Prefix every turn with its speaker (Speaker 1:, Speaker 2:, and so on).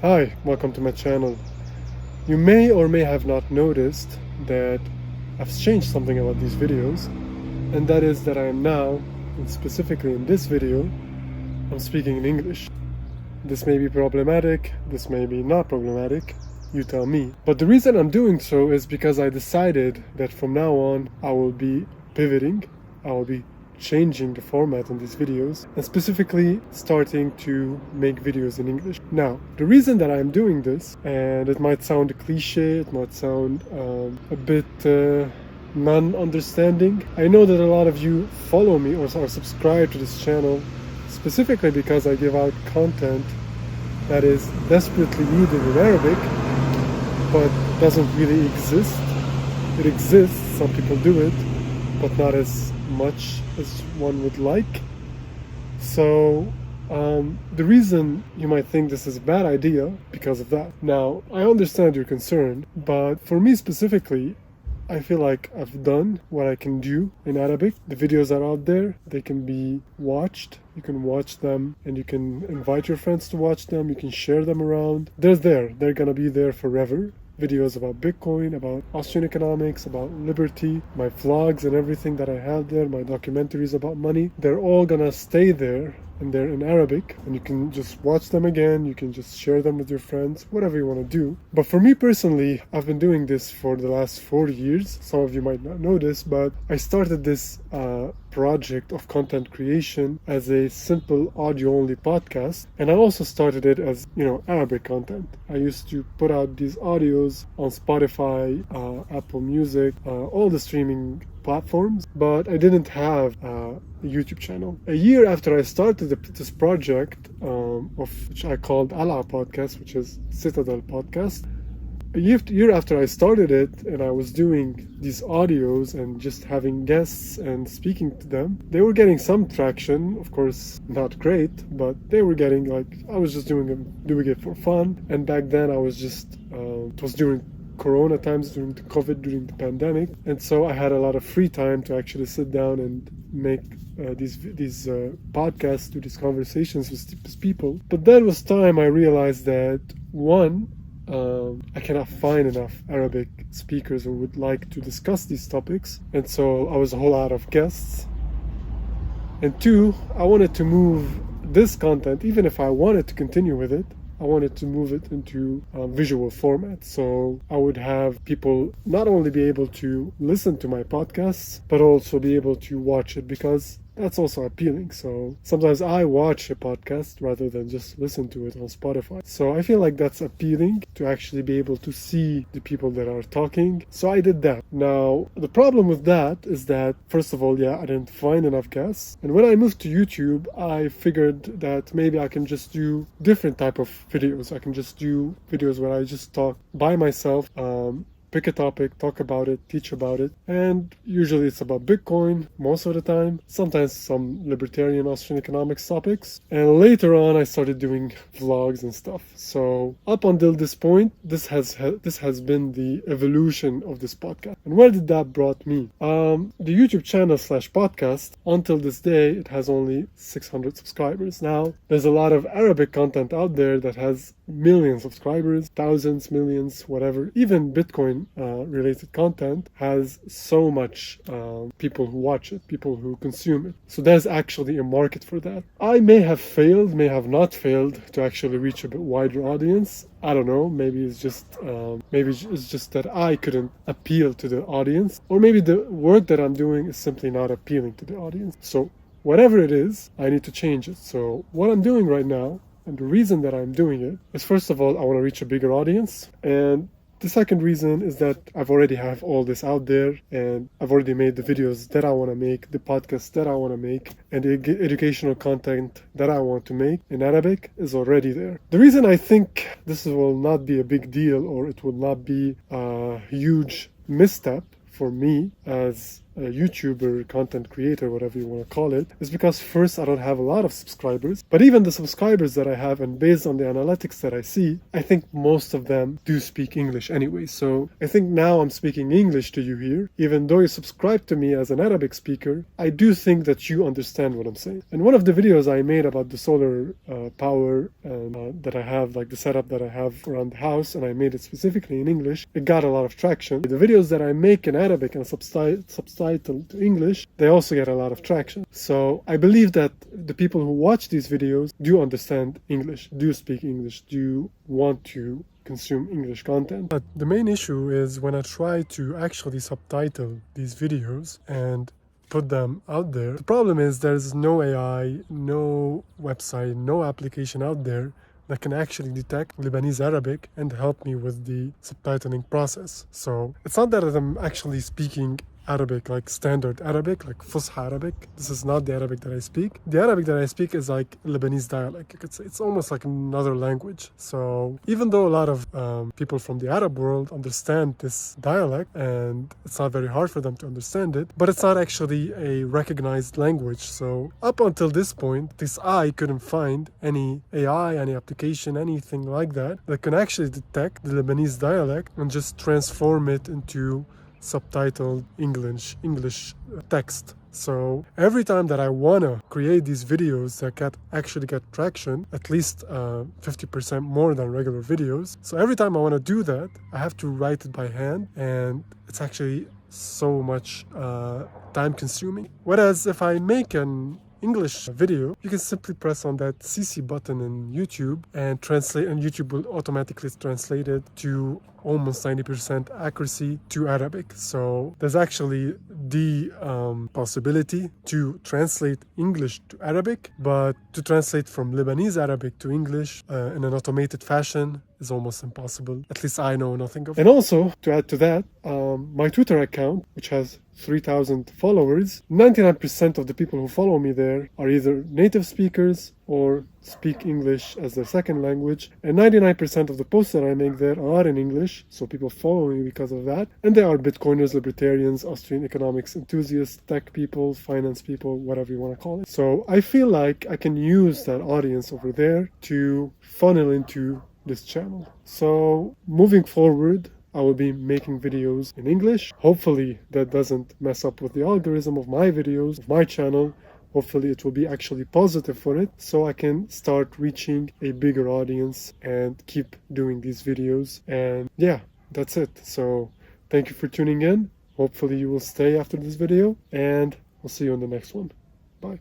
Speaker 1: Hi, welcome to my channel. You may or may have not noticed that I've changed something about these videos, and that is that I am now, and specifically in this video, I'm speaking in English. This may be problematic, this may be not problematic, you tell me. But the reason I'm doing so is because I decided that from now on I will be pivoting, I will be changing the format in these videos and specifically starting to make videos in English. Now, the reason that I'm doing this, and it might sound cliche, it might sound a bit non-understanding. I know that a lot of you follow me or are subscribed to this channel specifically because I give out content that is desperately needed in Arabic but doesn't really exist. It exists, some people do it, but not as much as one would like. So the reason you might think this is a bad idea because of that. Now, I understand your concern, but for me specifically, I feel like I've done what I can do in Arabic. The videos are out there, they can be watched. You can watch them and you can invite your friends to watch them, you can share them around. They're gonna be there forever. Videos about Bitcoin, about Austrian economics, about liberty, my vlogs and everything that I have there, my documentaries about money, they're all gonna stay there, and they're in Arabic, and you can just watch them again, you can just share them with your friends, whatever you want to do. But for me personally, I've been doing this for the last 4 years. Some of you might not know this, but I started this project of content creation as a simple audio-only podcast, and I also started it as, Arabic content. I used to put out these audios on Spotify, Apple Music, all the streaming platforms, but I didn't have a YouTube channel. A year after I started this project, which I called Ala Podcast, which is Citadel Podcast, a year after I started it and I was doing these audios and just having guests and speaking to them, they were getting some traction. Of course, not great, but they were getting, I was just doing it for fun. And back then I was just, it was during Corona times, during the COVID, during the pandemic, and so I had a lot of free time to actually sit down and make these podcasts, do these conversations with people. But then was time I realized that one, I cannot find enough Arabic speakers who would like to discuss these topics, and so I was a whole lot of guests. And two, I wanted to move this content, even if I wanted to continue with it, I wanted to move it into visual format. So I would have people not only be able to listen to my podcasts, but also be able to watch it, because that's also appealing. So sometimes I watch a podcast rather than just listen to it on Spotify. So I feel like that's appealing, to actually be able to see the people that are talking. So I did that. Now, the problem with that is that, first of all, I didn't find enough guests. And when I moved to YouTube, I figured that maybe I can just do different type of videos. I can just do videos where I just talk by myself, pick a topic, talk about it, teach about it, and usually it's about Bitcoin most of the time, sometimes some libertarian Austrian economics topics, and later on I started doing vlogs and stuff. So up until this point, this has been the evolution of this podcast. And where did that brought me? The YouTube channel / podcast, until this day, it has only 600 subscribers. Now, there's a lot of Arabic content out there that has millions of subscribers, thousands, millions, whatever. Even Bitcoin related content has so much people who watch it, people who consume it. So there's actually a market for that. I may have not failed to actually reach a bit wider audience. I don't know, maybe it's just that I couldn't appeal to the audience, or maybe the work that I'm doing is simply not appealing to the audience. So whatever it is, I need to change it. So what I'm doing right now, and the reason that I'm doing it, is first of all, I want to reach a bigger audience. And the second reason is that I've already have all this out there, and I've already made the videos that I want to make, the podcasts that I want to make, and the educational content that I want to make in Arabic is already there. The reason I think this will not be a big deal, or it will not be a huge misstep for me as a YouTuber, content creator, whatever you want to call it, is because first, I don't have a lot of subscribers, but even the subscribers that I have, and based on the analytics that I see, I think most of them do speak English anyway. So I think now I'm speaking English to you here. Even though you subscribe to me as an Arabic speaker, I do think that you understand what I'm saying. And one of the videos I made about the solar power and that I have, like the setup that I have around the house, and I made it specifically in English, it got a lot of traction. The videos that I make in Arabic and subtitled to English, they also get a lot of traction. So I believe that the people who watch these videos do understand English, do speak English, do want to consume English content. But the main issue is when I try to actually subtitle these videos and put them out there, the problem is there's no AI, no website, no application out there that can actually detect Lebanese Arabic and help me with the subtitling process. So it's not that I'm actually speaking Arabic, like standard Arabic, like Fusha Arabic. This is not the Arabic that I speak. The Arabic that I speak is like Lebanese dialect. You could say it's almost like another language. So even though a lot of people from the Arab world understand this dialect, and it's not very hard for them to understand it, but it's not actually a recognized language. So up until this point, at least I couldn't find any AI, any application, anything like that can actually detect the Lebanese dialect and just transform it into subtitled English text. So every time that I wanna create these videos that actually get traction, at least 50% more than regular videos. So every time I wanna do that, I have to write it by hand, and it's actually so much time consuming. Whereas if I make an English video, you can simply press on that CC button in YouTube and translate, and YouTube will automatically translate it to almost 90% accuracy to Arabic. So there's actually the possibility to translate English to Arabic, but to translate from Lebanese Arabic to English in an automated fashion is almost impossible. At least I know nothing of it. And also, to add to that, my Twitter account, which has 3,000 followers, 99% of the people who follow me there are either native speakers or speak English as their second language, and 99% of the posts that I make there are in English, so people follow me because of that, and they are Bitcoiners, libertarians, Austrian economics enthusiasts, tech people, finance people, whatever you want to call it. So I feel like I can use that audience over there to funnel into this channel. So moving forward, I will be making videos in English. Hopefully that doesn't mess up with the algorithm of my videos, of my channel. Hopefully it will be actually positive for it, so I can start reaching a bigger audience and keep doing these videos. And yeah, that's it. So thank you for tuning in. Hopefully you will stay after this video, and I'll see you in the next one. Bye.